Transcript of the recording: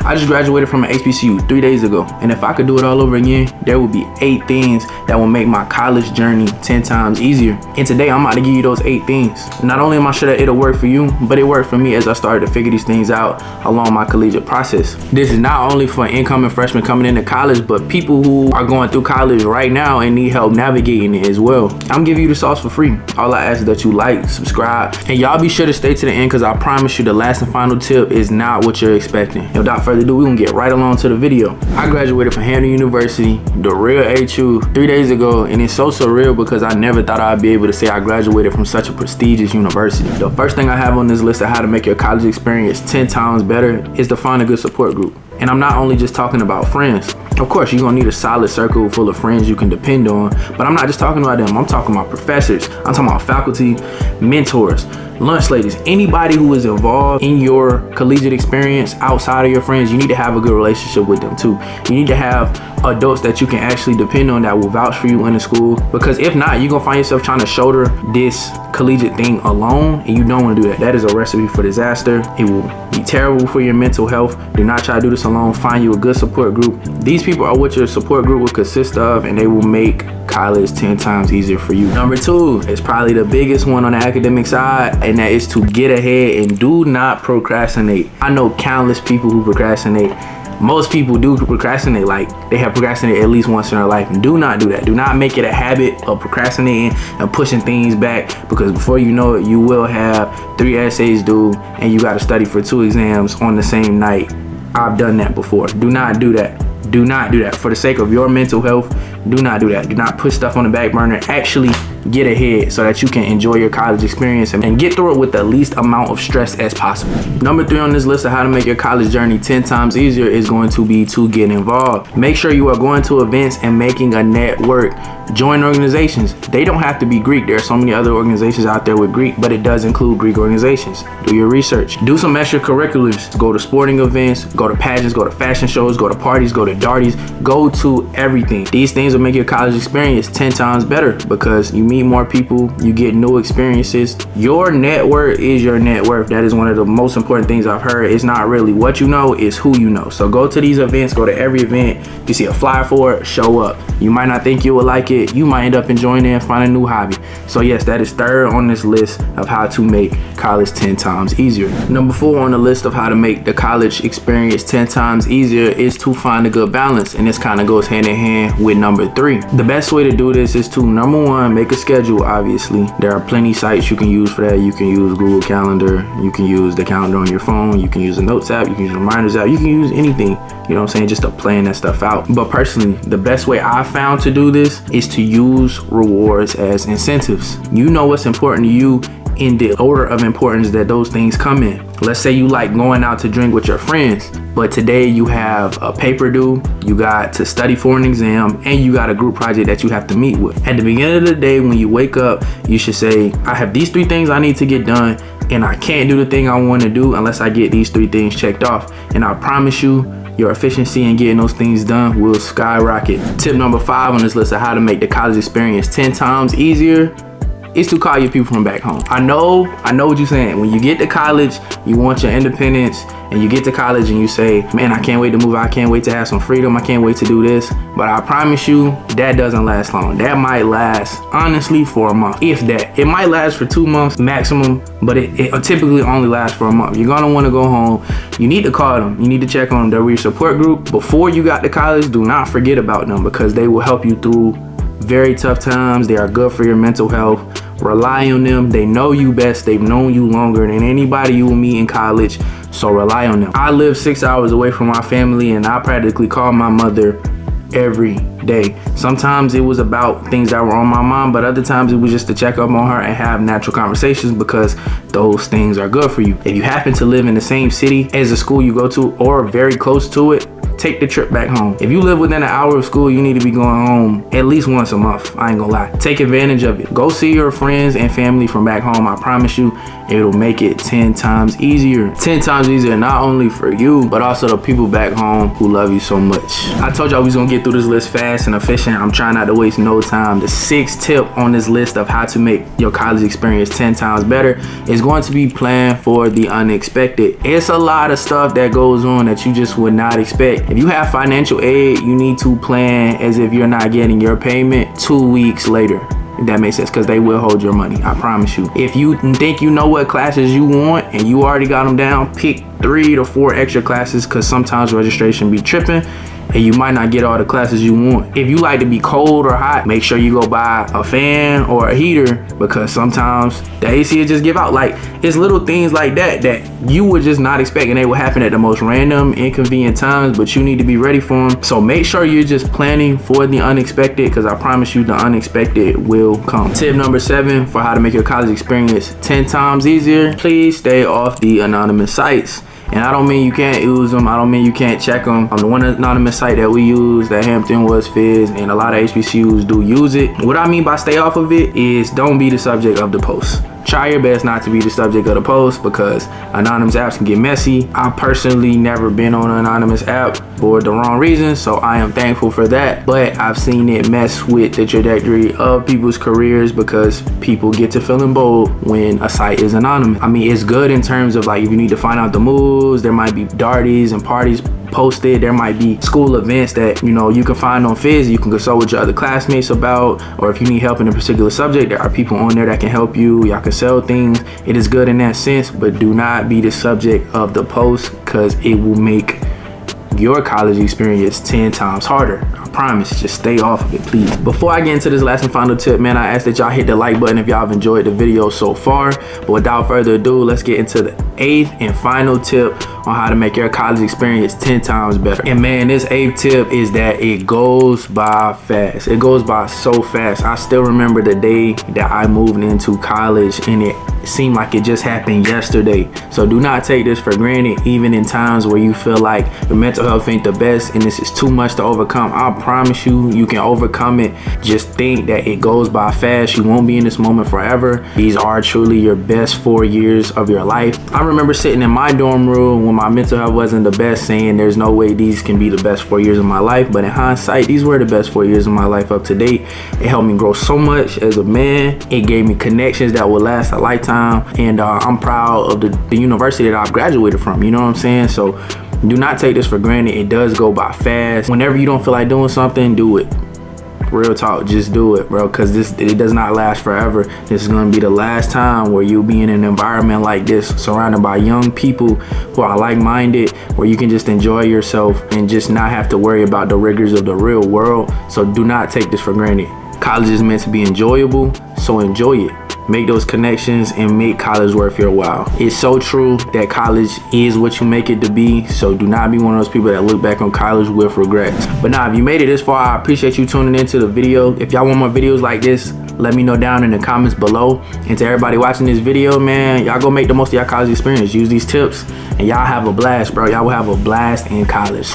I just graduated from an HBCU 3 days ago, and if I could do it all over again, there would be 8 things that will make my college journey 10 times easier. And today I'm about to give you those 8 things. Not only am I sure that it'll work for you, but it worked for me as I started to figure these things out along my collegiate process. This is not only for incoming freshmen coming into college, but people who are going through college right now and need help navigating it as well. I'm giving you the sauce for free. All I ask is that you like, subscribe, and y'all be sure to stay to the end, because I promise you the last and final tip is not what you're expecting. Without further ado, we're gonna get right along to the video. I graduated from Hampton University, the real HU, 3 days ago, and it's so surreal because I never thought I'd be able to say I graduated from such a prestigious university. The first thing I have on this list of how to make your college experience 10 times better is to find a good support group. And I'm not only just talking about friends. Of course, you're gonna need a solid circle full of friends you can depend on, but I'm not just talking about them. I'm talking about professors. I'm talking about faculty, mentors, lunch ladies, anybody who is involved in your collegiate experience outside of your friends. You need to have a good relationship with them too. You need to have adults that you can actually depend on that will vouch for you in the school, because if not, you're gonna find yourself trying to shoulder this collegiate thing alone, and you don't want to do that. That is a recipe for disaster. It will be terrible for your mental health. Do not try to do this alone. Find you a good support group. These people are what your support group will consist of, and they will make college 10 times easier for you. Number 2 is probably the biggest one on the academic side, and that is to get ahead and do not procrastinate. I know countless people who procrastinate. Most people do procrastinate, like they have procrastinated at least once in their life. And do not do that. Do not make it a habit of procrastinating and pushing things back, because before you know it, you will have 3 essays due and you got to study for 2 exams on the same night. I've done that before. Do not do that. Do not do that. For the sake of your mental health, do not do that. Do not put stuff on the back burner. Actually get ahead so that you can enjoy your college experience and get through it with the least amount of stress as possible. Number 3 on this list of how to make your college journey 10 times easier is going to be to get involved. Make sure you are going to events and making a network. Join organizations. They don't have to be Greek. There are so many other organizations out there with Greek, but it does include Greek organizations. Do your research. Do some extracurriculars. Go to sporting events, go to pageants, go to fashion shows, go to parties, go to darties, go to everything. These things will make your college experience 10 times better because you meet more people, you get new experiences. Your network is your net worth. That is one of the most important things I've heard. It's not really what you know, it's who you know. So go to these events, go to every event. If you see a flyer for it, show up. You might not think you will like it. You might end up enjoying it and find a new hobby. So yes, that is 3rd on this list of how to make college 10 times easier. Number 4 on the list of how to make the college experience 10 times easier is to find a good balance. And this kind of goes hand in hand with number 3. The best way to do this is to, number 1, make a schedule. Obviously, there are plenty sites you can use for that. You can use Google Calendar. You can use the calendar on your phone. You can use the Notes app. You can use the Reminders app. You can use anything, you know what I'm saying, just to plan that stuff out. But personally, the best way I found to do this is to use rewards as incentives. You know what's important to you in the order of importance that those things come in. Let's say you like going out to drink with your friends, but today you have a paper due, you got to study for an exam, and you got a group project that you have to meet with. At the beginning of the day, when you wake up, you should say, I have these 3 things I need to get done, and I can't do the thing I want to do unless I get these 3 things checked off. And I promise you, your efficiency in getting those things done will skyrocket. Tip number 5 on this list of how to make the college experience 10 times easier is to call your people from back home. I know what you're saying. When you get to college, you want your independence, and you get to college and you say, man, I can't wait to move out. I can't wait to have some freedom. I can't wait to do this. But I promise you, that doesn't last long. That might last, honestly, for a month, if that. It might last for 2 months maximum, but it typically only lasts for a month. You're gonna wanna go home. You need to call them. You need to check on their support group. Before you got to college, do not forget about them, because they will help you through very tough times. They are good for your mental health. Rely on them. They know you best. They've known you longer than anybody you will meet in college. So rely on them. I live 6 hours away from my family, and I practically call my mother every day. Sometimes it was about things that were on my mind, but other times it was just to check up on her and have natural conversations, because those things are good for you. If you happen to live in the same city as the school you go to or very close to it, take the trip back home. If you live within an hour of school, you need to be going home at least once a month. I ain't gonna lie. Take advantage of it. Go see your friends and family from back home. I promise you, it'll make it 10 times easier. 10 times easier, not only for you, but also the people back home who love you so much. I told y'all we was gonna get through this list fast and efficient. I'm trying not to waste no time. The 6th tip on this list of how to make your college experience 10 times better is going to be plan for the unexpected. It's a lot of stuff that goes on that you just would not expect. If you have financial aid, you need to plan as if you're not getting your payment 2 weeks later. If that makes sense, because they will hold your money, I promise you. If you think you know what classes you want and you already got them down, pick 3 to 4 extra classes, because sometimes registration be tripping and you might not get all the classes you want. If you like to be cold or hot, make sure you go buy a fan or a heater, because sometimes the AC will just give out. Like, it's little things like that that you would just not expect, and they will happen at the most random, inconvenient times, but you need to be ready for them. So make sure you're just planning for the unexpected, because I promise you the unexpected will come. Tip number 7 for how to make your college experience 10 times easier: please stay off the anonymous sites. And I don't mean you can't use them. I don't mean you can't check them. The one anonymous site that we use, that Hampton was Fizz, and a lot of HBCUs do use it. What I mean by stay off of it is don't be the subject of the post. Try your best not to be the subject of the post, because anonymous apps can get messy. I've personally never been on an anonymous app for the wrong reasons, so I am thankful for that. But I've seen it mess with the trajectory of people's careers, because people get to feeling bold when a site is anonymous. I mean, it's good in terms of like, if you need to find out the moves, there might be darties and parties posted. There might be school events that, you know, you can find on Fizz, you can consult with your other classmates about, or if you need help in a particular subject, there are people on there that can help you. Y'all can sell things. It is good in that sense, but do not be the subject of the post, because it will make your college experience 10 times harder. I promise. Just stay off of it, please. Before I get into this last and final tip, man, I ask that y'all hit the like button if y'all have enjoyed the video so far. But without further ado, let's get into the 8th and final tip on how to make your college experience 10 times better. And man, this 8th tip is that it goes by fast. It goes by so fast. I still remember the day that I moved into college, and it seemed like it just happened yesterday. So do not take this for granted, even in times where you feel like your mental health ain't the best and this is too much to overcome. I promise you, you can overcome it. Just think that it goes by fast. You won't be in this moment forever. These are truly your best 4 years of your life. I remember sitting in my dorm room when my mental health wasn't the best, saying there's no way these can be the best 4 years of my life. But in hindsight, these were the best 4 years of my life up to date. It helped me grow so much as a man. It gave me connections that will last a lifetime. And I'm proud of the university that I've graduated from. You know what I'm saying? So do not take this for granted. It does go by fast. Whenever you don't feel like doing something, do it. Real talk, just do it, bro, because it does not last forever. This is going to be the last time where you'll be in an environment like this, surrounded by young people who are like-minded, where you can just enjoy yourself and just not have to worry about the rigors of the real world. So do not take this for granted. College is meant to be enjoyable, so enjoy it. Make those connections and make college worth your while. It's so true that college is what you make it to be. So do not be one of those people that look back on college with regrets. But now, if you made it this far, I appreciate you tuning into the video. If y'all want more videos like this, let me know down in the comments below. And to everybody watching this video, man, y'all go make the most of your college experience. Use these tips and y'all have a blast, bro. Y'all will have a blast in college.